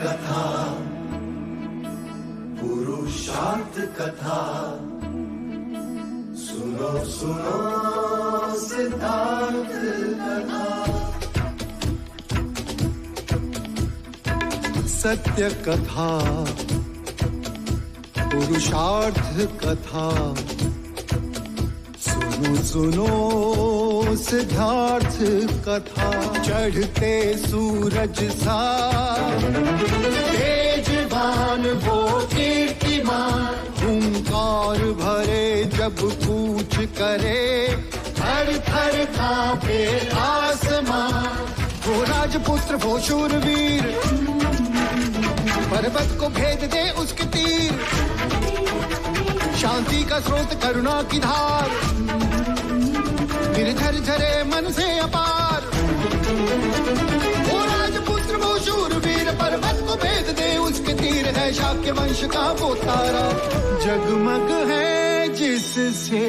कथा, पुरुषार्थ कथा, सुनो सुनो सिद्धार्थ कथा। सत्य कथा, पुरुषार्थ कथा, सुनो सुनो सिद्धार्थ कथा। चढ़ते सूरज सा तेजवान वो कीर्तिमान, हुंकार भरे जब कूच करे, थर थर कांपे आसमान। वो राजपुत्र वो शूरवीर, पर्वत को भेद दे उसके तीर, शांति का स्रोत करुणा की धार, निर्झर झरे मन से अपार। वो राजपुत्र वो शूरवीर, पर्वत को भेद दे उसके तीर, है शाक्य वंश का वो तारा, जगमग है जिससे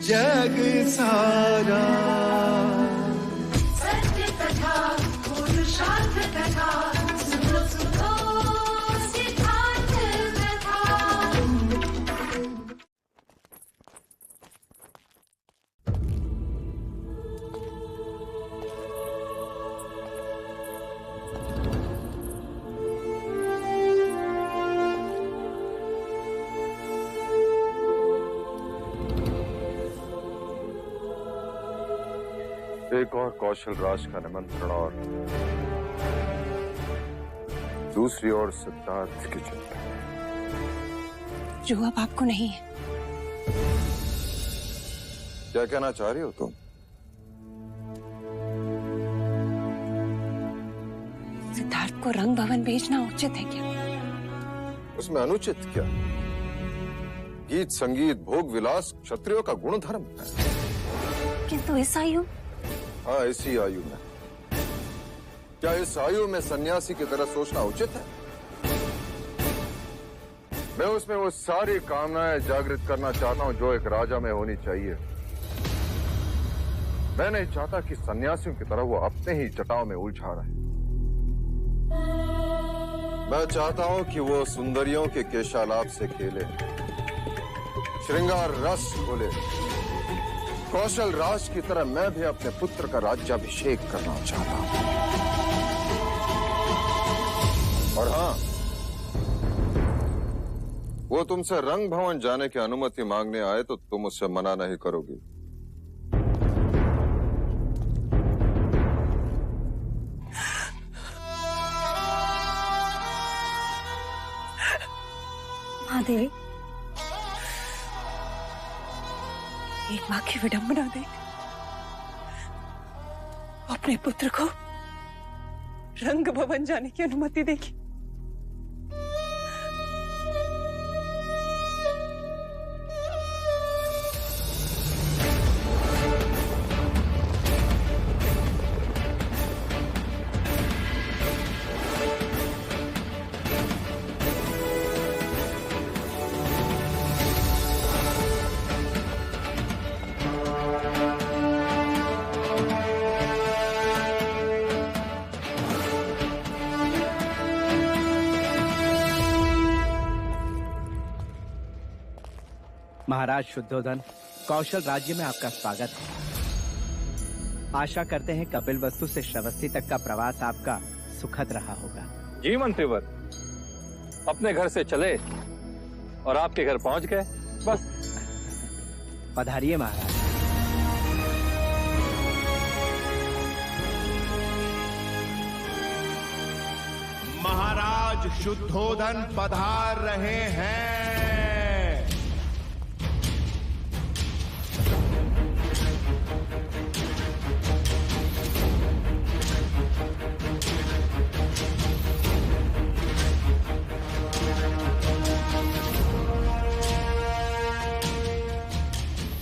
जग सारा। सत्य कथा, पुरुषार्थ कथा, सुनो सुनो सिद्धार्थ कथा। एक और कौशल राज का निमंत्रण और दूसरी ओर सिद्धार्थ की चिंता। जो अब आपको नहीं है। क्या कहना चाह रही हो तुम? सिद्धार्थ को रंग भवन भेजना उचित है क्या? उसमें अनुचित क्या? गीत संगीत भोग विलास क्षत्रियों का गुण धर्म है। किंतु इस आयु, हाँ इसी आयु में, क्या इस आयु में सन्यासी की तरह सोचना उचित है? मैं उसमें वो सारी कामनाएं जागृत करना चाहता हूं जो एक राजा में होनी चाहिए। मैं नहीं चाहता कि सन्यासियों की तरह वो अपने ही जटाओं में उलझा रहे। मैं चाहता हूं कि वो सुंदरियों के केशालाप से खेले, श्रृंगार रस खोले। कौशल राज की तरह मैं भी अपने पुत्र का राज्याभिषेक करना चाहता हूं। और हां, वो तुमसे रंग भवन जाने की अनुमति मांगने आए तो तुम उससे मना नहीं करोगी। महादेवी, एक मां की विडंबना देख अपने पुत्र को रंग भवन जाने की अनुमति देगी। महाराज शुद्धोधन, कौशल राज्य में आपका स्वागत है। आशा करते हैं कपिल वस्तु से श्रावस्ती तक का प्रवास आपका सुखद रहा होगा। जी मंत्रीवर, अपने घर से चले और आपके घर पहुंच गए, बस। पधारिए महाराज। महाराज शुद्धोधन पधार रहे हैं।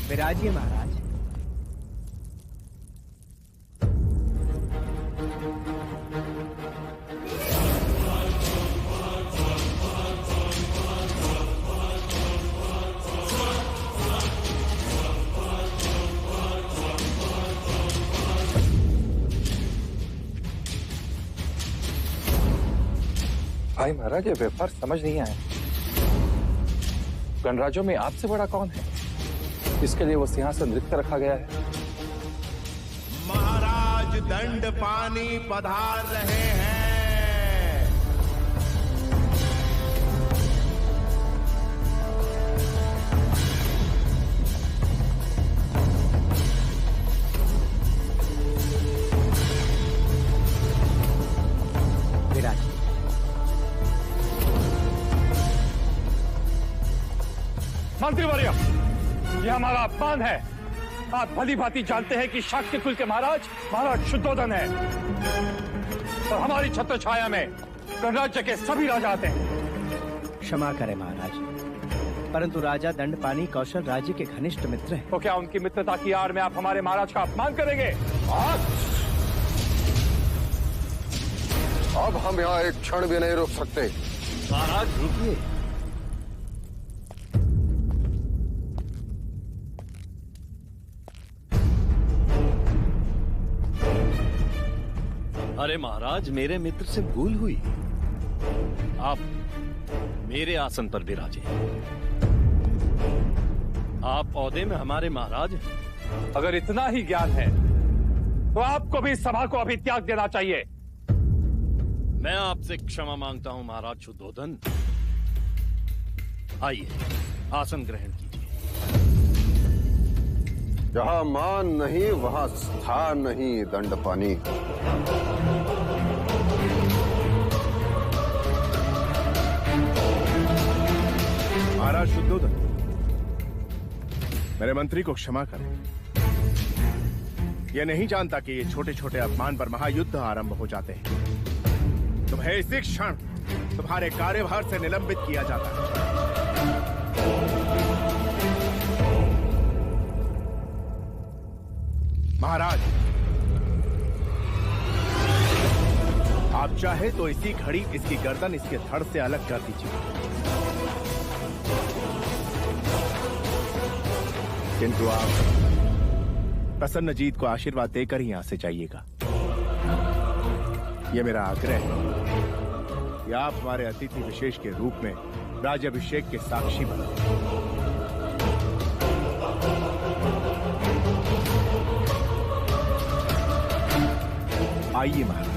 विराजिए महाराज। भाई महाराज, ये व्यापार समझ नहीं आया। गणराज्यों में आपसे बड़ा कौन है इसके लिए वो सिंहासन रिक्त रखा गया है? महाराज दंड पानी पधार रहे हैं। विराज, मंत्रीवर्य, ये हमारा अपमान है। आप भली भांति जानते हैं कि शाक्य कुल के महाराज शुद्धोधन है और हमारी छत्र छाया में गणराज्य के सभी राजा आते हैं। क्षमा करें महाराज, परंतु राजा दंडपानी कौशल राज्य के घनिष्ठ मित्र हैं। तो क्या उनकी मित्रता की आड़ में आप हमारे महाराज का अपमान करेंगे? अब हम यहाँ एक क्षण भी नहीं रुक सकते। महाराज रुकिए। अरे महाराज, मेरे मित्र से भूल हुई। आप मेरे आसन पर विराजे। आप औहदे में हमारे महाराज हैं। अगर इतना ही ज्ञान है तो आपको भी इस सभा को अभी त्याग देना चाहिए। मैं आपसे क्षमा मांगता हूं महाराज शुद्धोधन। आइए, आसन ग्रहण कीजिए। जहाँ मान नहीं वहाँ स्थान नहीं दंडपानी। महाराज शुद्धोधन, मेरे मंत्री को क्षमा करें। यह नहीं जानता कि ये छोटे छोटे अपमान पर महायुद्ध आरंभ हो जाते हैं। तुम्हें इसी क्षण तुम्हारे कार्यभार से निलंबित किया जाता है। महाराज, आप चाहे तो इसी घड़ी इसकी गर्दन इसके धड़ से अलग कर दीजिए, किंतु आप प्रसन्नजीत को आशीर्वाद देकर ही यहां से जाइएगा। यह मेरा आग्रह है कि आप हमारे अतिथि विशेष के रूप में राज्याभिषेक के साक्षी बने। आइए महाराज।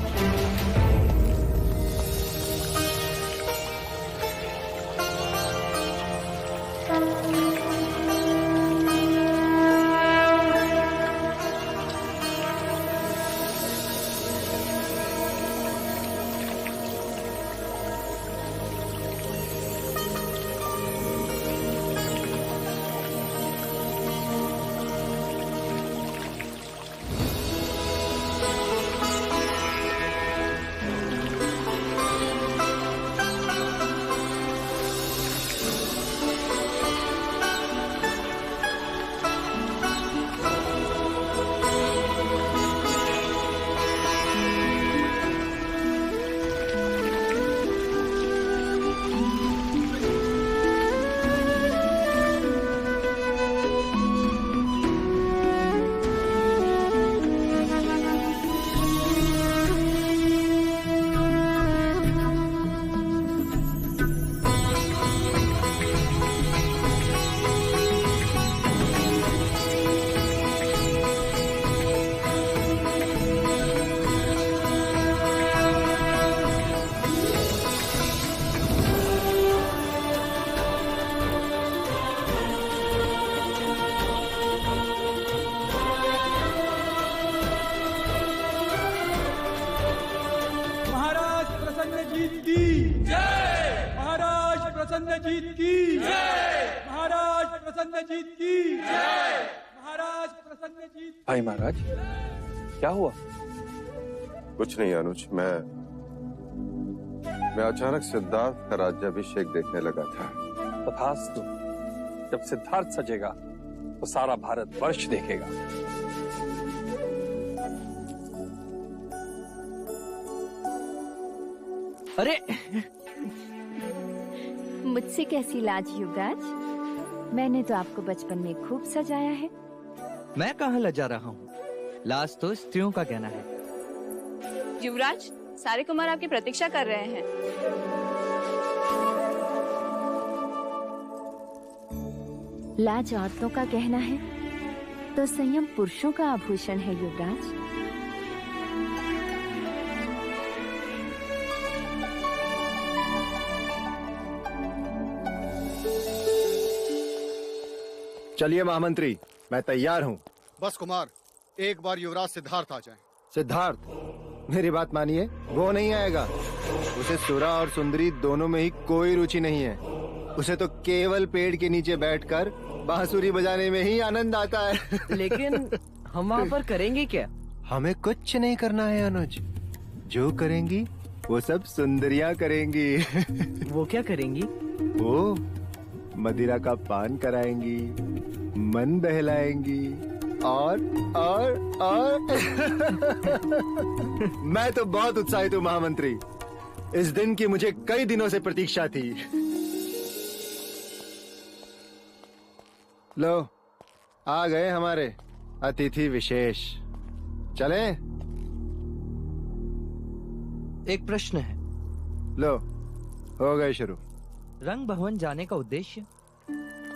प्रसन्नजीत की जय। महाराज प्रसन्नजीत की जय। महाराज प्रसन्नजीत। भाई महाराज, क्या हुआ? कुछ नहीं अनुज, मैं अचानक सिद्धार्थ का राज्याभिषेक देखने लगा था। तथास्तु, जब सिद्धार्थ सजेगा तो सारा भारत वर्ष देखेगा। अरे मुझसे कैसी लाज युवराज? मैंने तो आपको बचपन में खूब सजाया है। मैं कहाँ लजा रहा हूँ, लाज तो स्त्रियों का कहना है। युवराज, सारे कुमार आपकी प्रतीक्षा कर रहे हैं। लाज औरतों का कहना है तो संयम पुरुषों का आभूषण है युवराज। चलिए महामंत्री, मैं तैयार हूँ। बस कुमार, एक बार युवराज सिद्धार्थ आ जाएं। सिद्धार्थ, मेरी बात मानिए, वो नहीं आएगा। उसे सुरा और सुंदरी दोनों में ही कोई रुचि नहीं है। उसे तो केवल पेड़ के नीचे बैठकर बांसुरी बजाने में ही आनंद आता है। लेकिन हम वहाँ पर करेंगे क्या? हमें कुछ नहीं करना है अनुज। जो करेंगी वो सब सुंदरियाँ करेंगी। वो क्या करेंगी? वो मदिरा का पान कराएंगी, मन बहलाएंगी और मैं तो बहुत उत्साहित हूँ महामंत्री। इस दिन की मुझे कई दिनों से प्रतीक्षा थी। लो, आ गए हमारे अतिथि विशेष। चलें? एक प्रश्न है। लो, हो गए शुरू। रंग भवन जाने का उद्देश्य?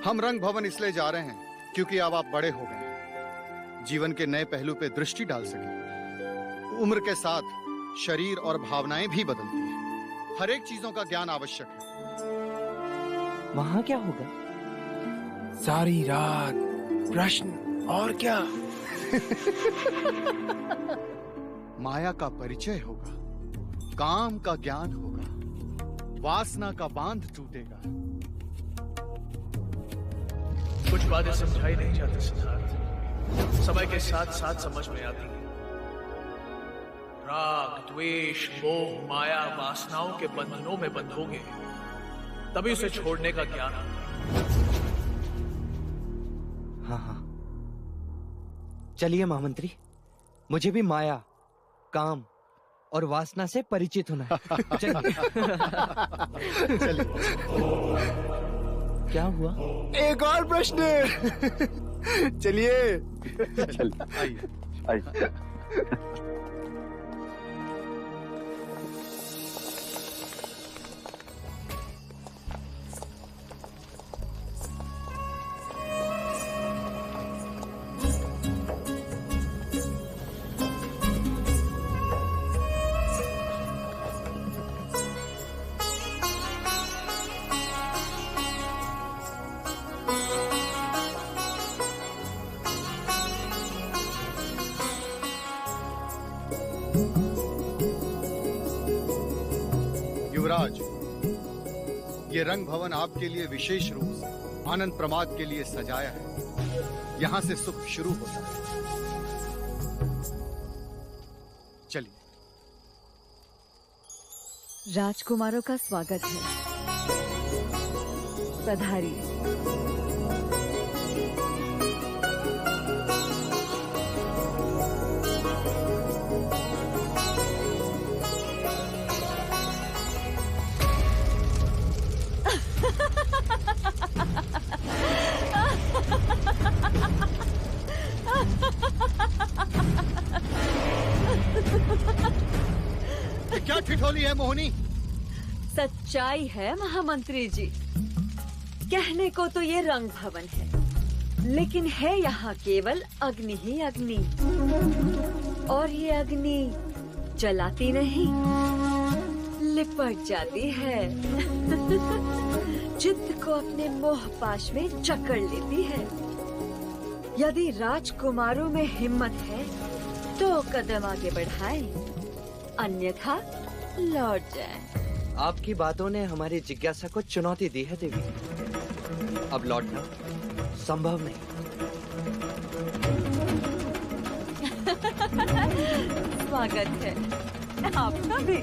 हम रंग भवन इसलिए जा रहे हैं क्योंकि अब आप बड़े हो गए, जीवन के नए पहलू पे दृष्टि डाल सके। उम्र के साथ शरीर और भावनाएं भी बदलती हैं। हर एक चीजों का ज्ञान आवश्यक है। वहाँ क्या होगा? सारी रात प्रश्न और क्या? माया का परिचय होगा, काम का ज्ञान होगा, वासना का बांध टूटेगा। कुछ बातें समझाई नहीं जाती सिद्धार्थ, समय के साथ साथ समझ में आती है। राग, द्वेष, मोह, माया, वासनाओं के बंधनों में बंधोगे तभी उसे छोड़ने का ज्ञान आता है। हाँ, चलिए महामंत्री, मुझे भी माया, काम और वासना से परिचित होना है। चलिए। क्या हुआ? एक और प्रश्न। चलिए। आइए। युवराज, ये रंग भवन आपके लिए विशेष रूप से आनंद प्रमाद के लिए सजाया है। यहाँ से सुख शुरू होता है। चलिए। राजकुमारों का स्वागत है। पधारिए। क्या ठिठोली है मोहिनी? सच्चाई है महामंत्री जी। कहने को तो ये रंग भवन है, लेकिन है यहाँ केवल अग्नि ही अग्नि। और ये अग्नि जलाती नहीं, लिपट जाती है। चित्त को अपने मोह पाश में जकड़ लेती है। यदि राजकुमारों में हिम्मत है तो कदम आगे बढ़ाएं, अन्यथा लौट जाएं। आपकी बातों ने हमारी जिज्ञासा को चुनौती दी है देवी। अब लौटना संभव नहीं। स्वागत है आपका भी।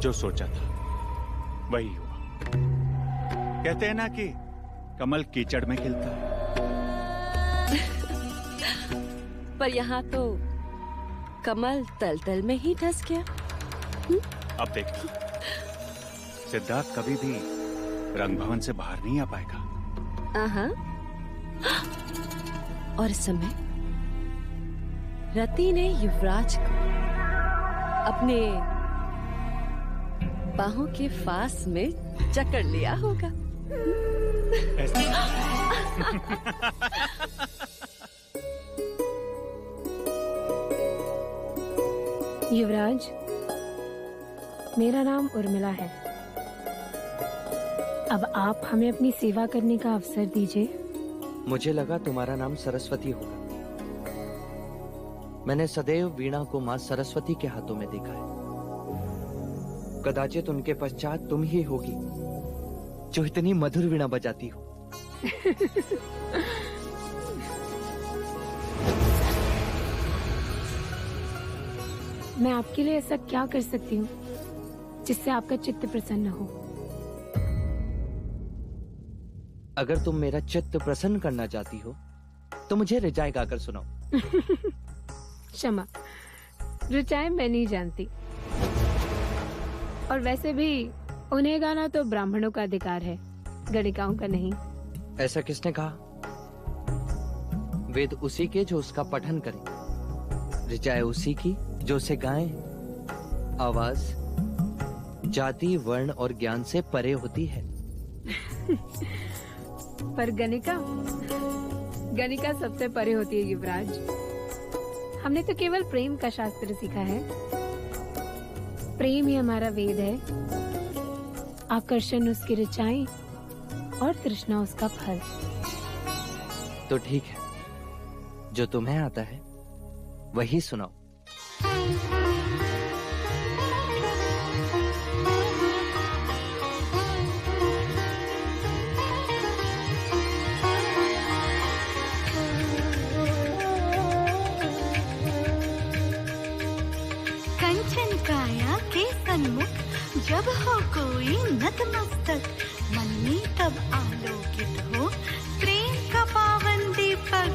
जो सोचा था वही हुआ। कहते हैं ना कि कमल कीचड़ में खिलता है। पर यहाँ तो कमल तल में ही धस गया। अब देखना, सिद्धार्थ कभी भी रंग भवन से बाहर नहीं आ पाएगा। और इस समय रति ने युवराज को अपने बाहों के फास में जकड़ लिया होगा। युवराज, मेरा नाम उर्मिला है। अब आप हमें अपनी सेवा करने का अवसर दीजिए। मुझे लगा तुम्हारा नाम सरस्वती होगा। मैंने सदैव वीणा को मां सरस्वती के हाथों में देखा है। कदाचित उनके पश्चात तुम ही होगी जो इतनी मधुर वीणा बजाती हो। मैं आपके लिए ऐसा क्या कर सकती हूँ जिससे आपका चित्त प्रसन्न हो? अगर तुम मेरा चित्त प्रसन्न करना चाहती हो तो मुझे रिचाएं गाकर सुनाओ। क्षमा, रिचाएं मैं नहीं जानती। और वैसे भी उन्हें गाना तो ब्राह्मणों का अधिकार है, गणिकाओं का नहीं। ऐसा किसने कहा? वेद उसी के जो उसका पठन करे, रिचाएं उसी की जो उसे गाए। आवाज जाति, वर्ण और ज्ञान से परे होती है। पर गणिका सबसे परे होती है युवराज। हमने तो केवल प्रेम का शास्त्र सीखा है। प्रेम ही हमारा वेद है। आकर्षण उसकी ऋचाएं और तृष्णा उसका फल। तो ठीक है, जो तुम्हें आता है वही सुनाओ। कंचन काया के सन्मुख जब हो कोई नतमस्तक, मन में तब आलोकित हो प्रेम का पावन दीपक।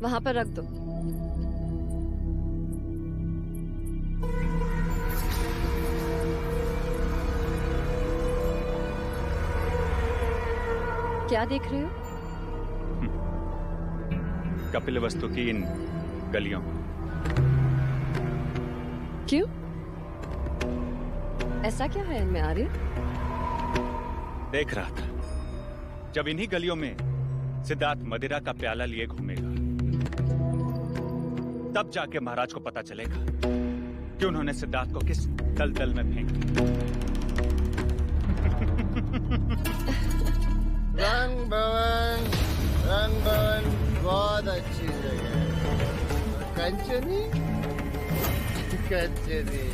वहां पर रख दो। क्या देख रहे हो? कपिलवस्तु की इन गलियों। क्यों? ऐसा क्या है इनमें आर्य? देख रहा था जब इन्हीं गलियों में सिद्धार्थ मदिरा का प्याला लिए घूमेगा, तब जाके महाराज को पता चलेगा कि उन्होंने सिद्धार्थ को किस दलदल में फेंक दिया। रंग भवन बहुत अच्छी जगह है। कंचनी कंचनी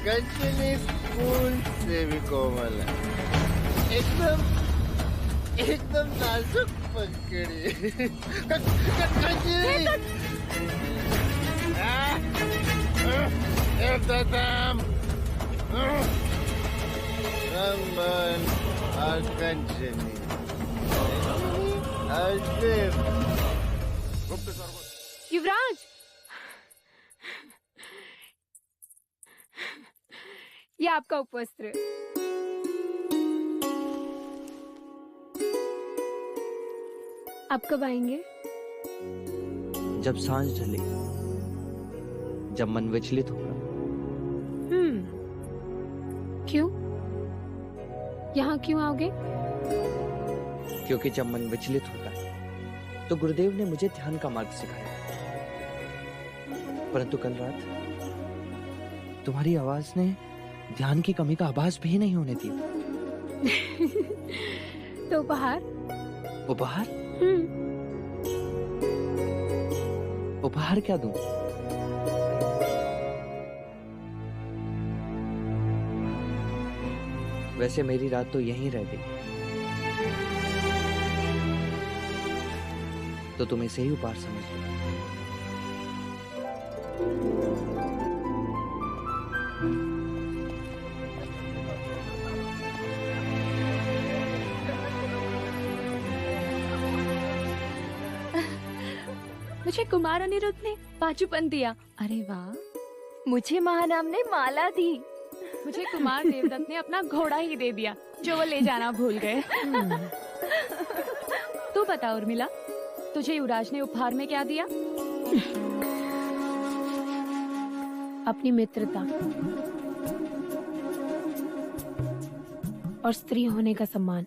कंचनी फूल से भी कोमल है, एकदम नाजुक पकड़ी। कंचनी रंगन और कंचनी युवराज, ये आपका उपवस्त्र। आप कब आएंगे? जब सांझ ढले, जब मन विचलित होगा। क्यों? यहाँ क्यों आओगे? क्योंकि जब मन विचलित होता है तो गुरुदेव ने मुझे ध्यान का मार्ग सिखाया, परंतु कल रात तुम्हारी आवाज ने ध्यान की कमी का आभास भी नहीं होने दिया। तो उपहार? उपहार? उपहार क्या दूं? वैसे मेरी रात तो यहीं रह गई, तो तुम इसे ही उपहार समझ लो। मुझे कुमार अनिरुद्ध ने पाचूपन दिया। अरे वाह। मुझे महानाम ने माला दी। मुझे कुमार देवदत्त ने अपना घोड़ा ही दे दिया, जो वो ले जाना भूल गए। तू बता उर्मिला, तुझे युवराज ने उपहार में क्या दिया? अपनी मित्रता और स्त्री होने का सम्मान।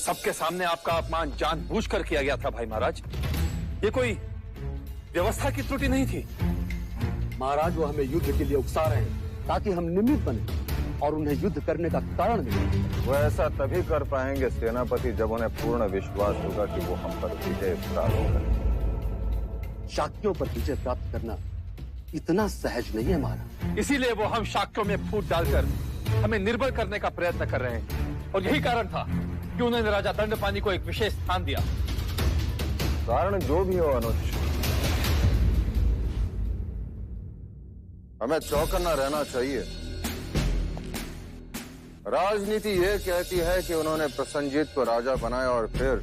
सबके सामने आपका अपमान जानबूझकर किया गया था भाई महाराज। ये कोई व्यवस्था की त्रुटि नहीं थी। महाराज, वो हमें युद्ध के लिए उकसा रहे हैं ताकि हम निमित्त बने और उन्हें युद्ध करने का कारण मिले। वो ऐसा तभी कर पाएंगे सेनापति जब उन्हें पूर्ण विश्वास होगा कि वो हम पर विजय प्राप्त करें। शाक्यों पर विजय प्राप्त करना इतना सहज नहीं है महाराज। इसीलिए वो हम शाक्यों में फूट डालकर हमें निर्बल करने का प्रयत्न कर रहे हैं, और यही कारण था कि उन्होंने राजा दंडपानी को एक विशेष स्थान दिया। कारण जो भी हो अनुज, हमें चौकन्ना रहना चाहिए। राजनीति ये कहती है कि उन्होंने प्रसन्नजीत को राजा बनाया और फिर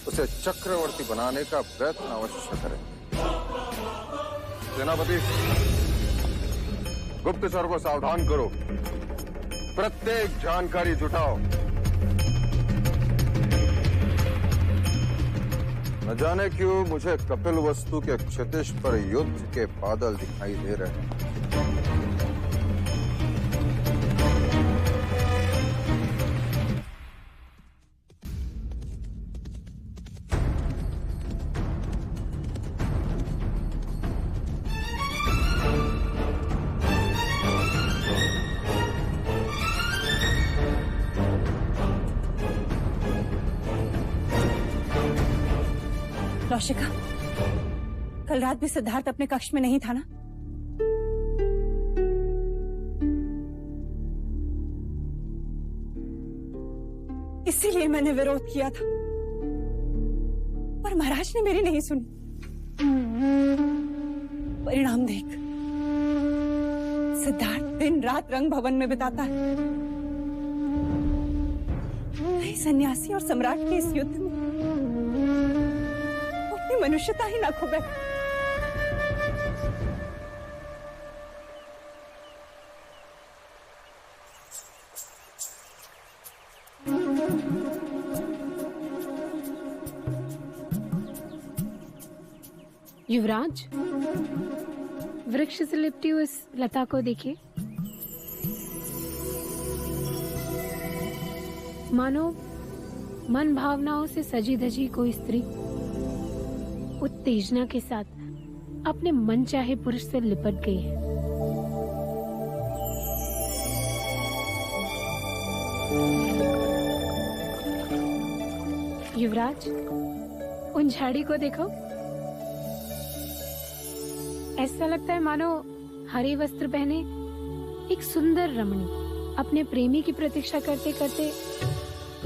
उसे चक्रवर्ती बनाने का प्रयत्न अवश्य करें। सेनापति, गुप्तचर को सावधान करो। प्रत्येक जानकारी जुटाओ। न जाने क्यों मुझे कपिल वस्तु के क्षितिज पर युद्ध के बादल दिखाई दे रहे हैं। कौशिका, कल रात भी सिद्धार्थ अपने कक्ष में नहीं था ना? इसीलिए मैंने विरोध किया था, पर महाराज ने मेरी नहीं सुनी। परिणाम देख, सिद्धार्थ दिन रात रंग भवन में बिताता है। नहीं, सन्यासी और सम्राट के इस युद्ध में मनुष्यता ही ना खो बैठे। युवराज, वृक्ष से लिपटी हुई इस लता को देखिए। मानो मन भावनाओं से सजी धजी कोई स्त्री उत्तेजना के साथ अपने मनचाहे पुरुष से लिपट गई है। युवराज, उन झाड़ी को देखो। ऐसा लगता है मानो हरे वस्त्र पहने एक सुंदर रमणी अपने प्रेमी की प्रतीक्षा करते करते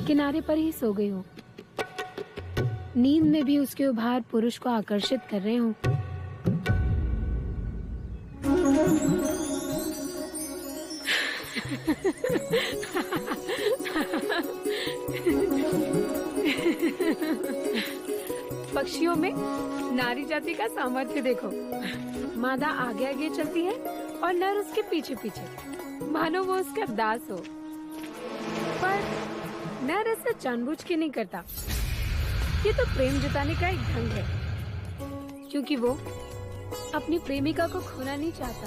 किनारे पर ही सो गई हो। नींद में भी उसके उभार पुरुष को आकर्षित कर रहे हो। पक्षियों में नारी जाति का सामर्थ्य देखो। मादा आगे आगे चलती है और नर उसके पीछे पीछे, मानो वो उसका दास हो। पर नर ऐसा जानबूझ के नहीं करता। ये तो प्रेम जताने का एक ढंग है, क्योंकि वो अपनी प्रेमिका को खोना नहीं चाहता।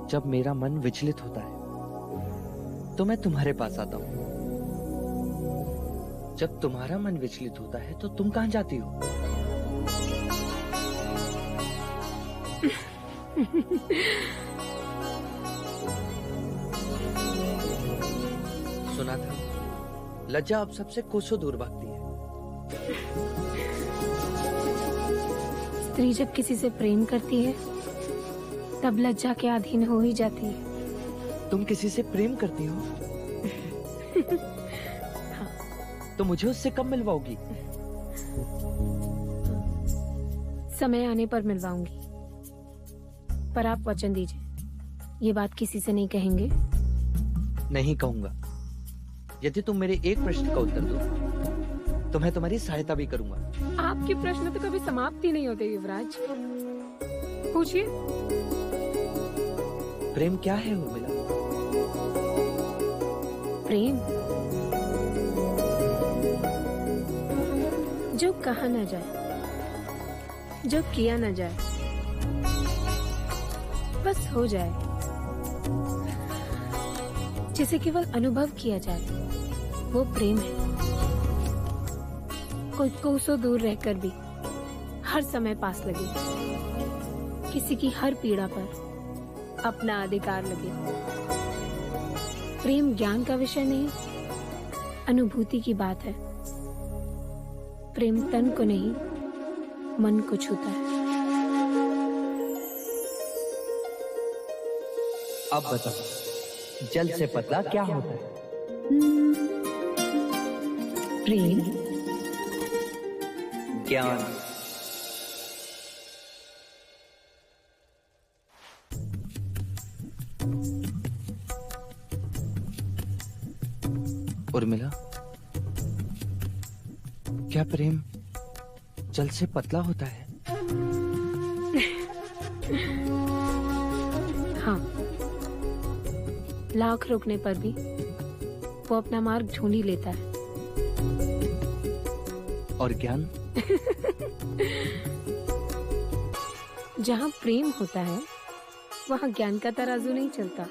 जब मेरा मन विचलित होता है तो मैं तुम्हारे पास आता हूँ। जब तुम्हारा मन विचलित होता है तो तुम कहाँ जाती हो? सुना था लज्जा अब सबसे कोसों दूर भागती है। स्त्री जब किसी से प्रेम करती है तब लज्जा के अधीन हो ही जाती है। तुम किसी से प्रेम करती हो? हाँ। तो मुझे उससे कब मिलवाओगी? समय आने पर मिलवाऊंगी, पर आप वचन दीजिए, ये बात किसी से नहीं कहेंगे? नहीं कहूंगा। यदि तुम मेरे एक प्रश्न का उत्तर दो तो मैं तुम्हारी सहायता भी करूंगा। आपके प्रश्न तो कभी समाप्त ही नहीं होते युवराज। पूछिए। प्रेम क्या है उर्मिला? प्रेम जो कहा न जाए, जो किया न जाए, बस हो जाए, जिसे केवल अनुभव किया जाए, वो प्रेम है। कोई कोसों दूर रहकर भी हर समय पास लगे, किसी की हर पीड़ा पर अपना अधिकार लगे। प्रेम ज्ञान का विषय नहीं, अनुभूति की बात है। प्रेम तन को नहीं, मन को छूता है। अब बताओ, जल से पतला क्या होता है? प्रेम, ज्ञान। उर्मिला, क्या प्रेम जल से पतला होता है? हाँ, लाख रोकने पर भी वो अपना मार्ग ढूंढ ही लेता है। और ज्ञान? जहाँ प्रेम होता है वहाँ ज्ञान का तराजू नहीं चलता।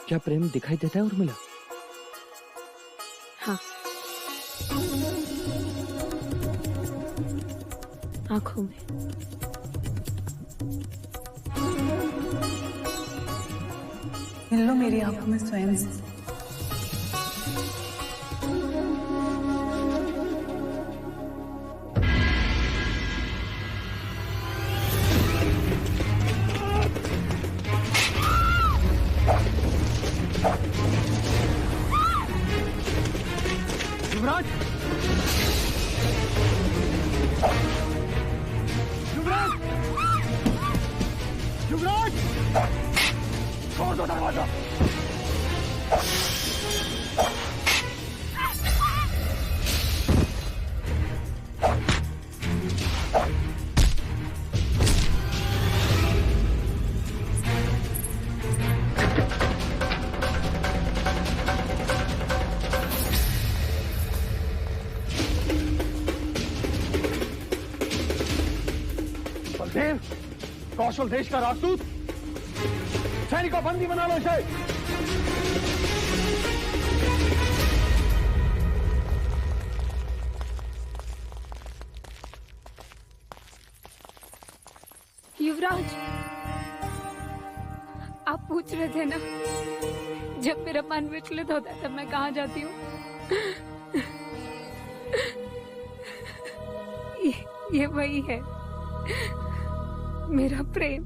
क्या प्रेम दिखाई देता है उर्मिला? हाँ, आंखों में। मिल लो मेरी आंखों में स्वयं से। युवराज! युवराज! युवराज! छोड़ दो दरवाजा! बलदेव, कौशल देश का राजदूत, सैनिकों बंदी बना लो इसे। युवराज, आप पूछ रहे थे ना, जब मेरा मन विचलित होता है तब मैं कहाँ जाती हूँ? ये वही है, मेरा प्रेम।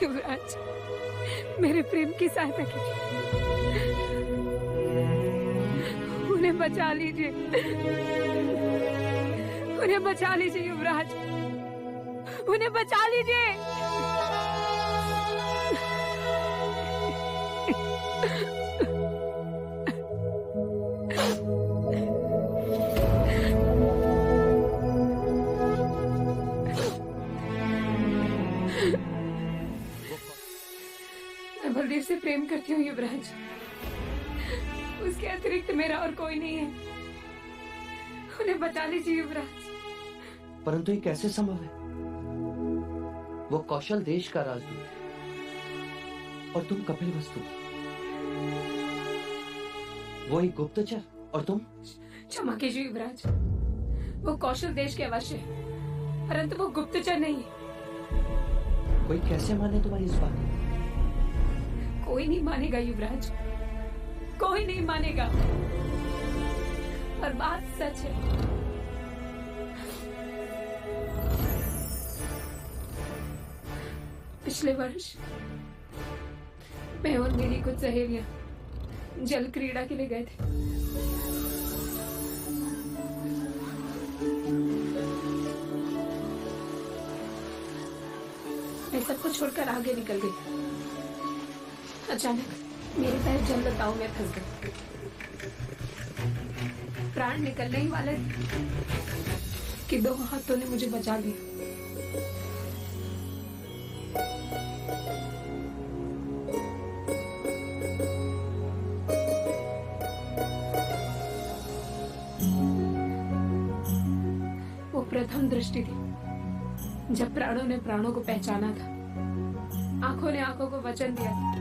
युवराज, मेरे प्रेम की सहायता कीजिए, उन्हें बचा लीजिए, उन्हें बचा लीजिए युवराज, उन्हें बचा लीजिए। मैं बलदेव से प्रेम करती हूँ युवराज, उसके अतिरिक्त मेरा और कोई नहीं है, उन्हें बचा लीजिए युवराज। परंतु ये कैसे संभव है? वो कौशल देश का राजदूत है और तुम कपिलवस्तु, वो एक गुप्तचर और तुम? क्षमा कीजिए युवराज, वो कौशल देश के अवश्य है, परंतु वो गुप्तचर नहीं है। कोई कैसे माने तुम्हारी इस बात? कोई नहीं मानेगा युवराज, कोई नहीं मानेगा, और बात सच है। पिछले वर्ष मैं और मेरी कुछ सहेलियां जल क्रीड़ा के लिए गए थे। मैं सबको छोड़कर आगे निकल गई। अचानक मेरे पैर जल लताओं में फंस गए, प्राण निकलने ही वाले थे कि दो हाथों ने मुझे बचा लिया। प्रथम दृष्टि थी जब प्राणों ने प्राणों को पहचाना था, आंखों ने आंखों को वचन दिया था।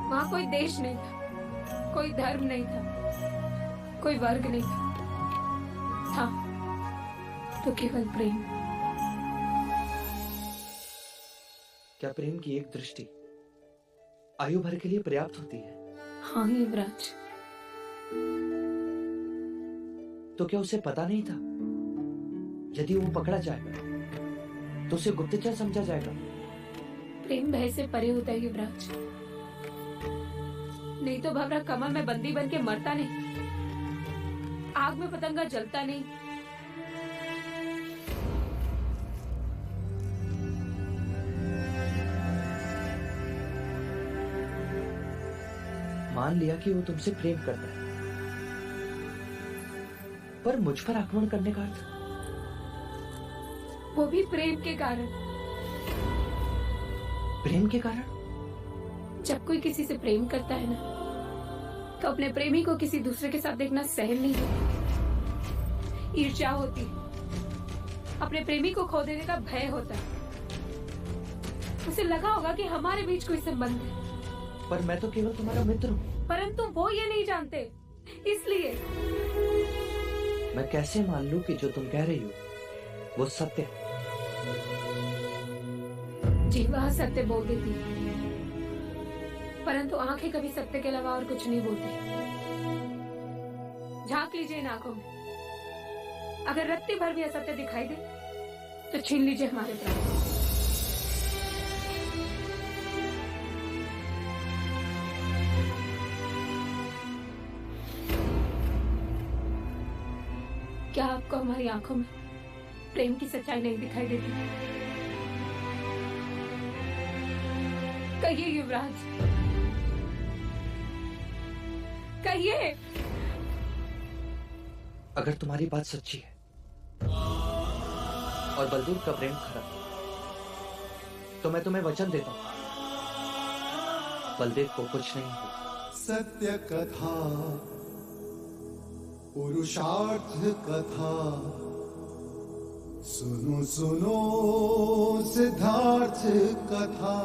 वहां कोई देश नहीं था, कोई धर्म नहीं था, कोई वर्ग नहीं था तो केवल प्रेम। क्या प्रेम की एक दृष्टि आयु भर के लिए पर्याप्त होती है? हाँ युवराज। तो क्या उसे पता नहीं था यदि वो पकड़ा जाएगा तो उसे गुप्तचर समझा जाएगा? प्रेम भय से परे होता है युवराज। नहीं तो भवरा कमल में बंदी बन के मरता नहीं, आग में पतंगा जलता नहीं। मान लिया कि वो तुमसे प्रेम करता है, पर मुझ पर आक्रमण करने का अर्थ? वो भी प्रेम के कारण। प्रेम के कारण? जब कोई किसी से प्रेम करता है ना, तो अपने प्रेमी को किसी दूसरे के साथ देखना सहन नहीं होता। ईर्ष्या होती है, अपने प्रेमी को खो देने का भय होता है। उसे लगा होगा कि हमारे बीच कोई संबंध है। पर मैं तो केवल तुम्हारा मित्र हूँ। परंतु वो ये नहीं जानते, इसलिए। मैं कैसे मान लूं कि जो तुम कह रही हो वो सत्य है? जीवा सत्य बोल देती, परंतु आंखें कभी सत्य के अलावा और कुछ नहीं बोलती। झांक लीजिए इन आंखों में, अगर रत्ती भर भी असत्य दिखाई दे तो छीन लीजिए हमारे प्राण। क्या आपको हमारी आंखों में प्रेम की सच्चाई नहीं दिखाई देती? कहिए युवराज, कहिए। अगर तुम्हारी बात सच्ची है और बलदेव का प्रेम खरा, तो मैं तुम्हें वचन देता हूं, बलदेव को कुछ नहीं होगा। सत्य कथा, पुरुषार्थ कथा, सुनो सुनो सिद्धार्थ कथा।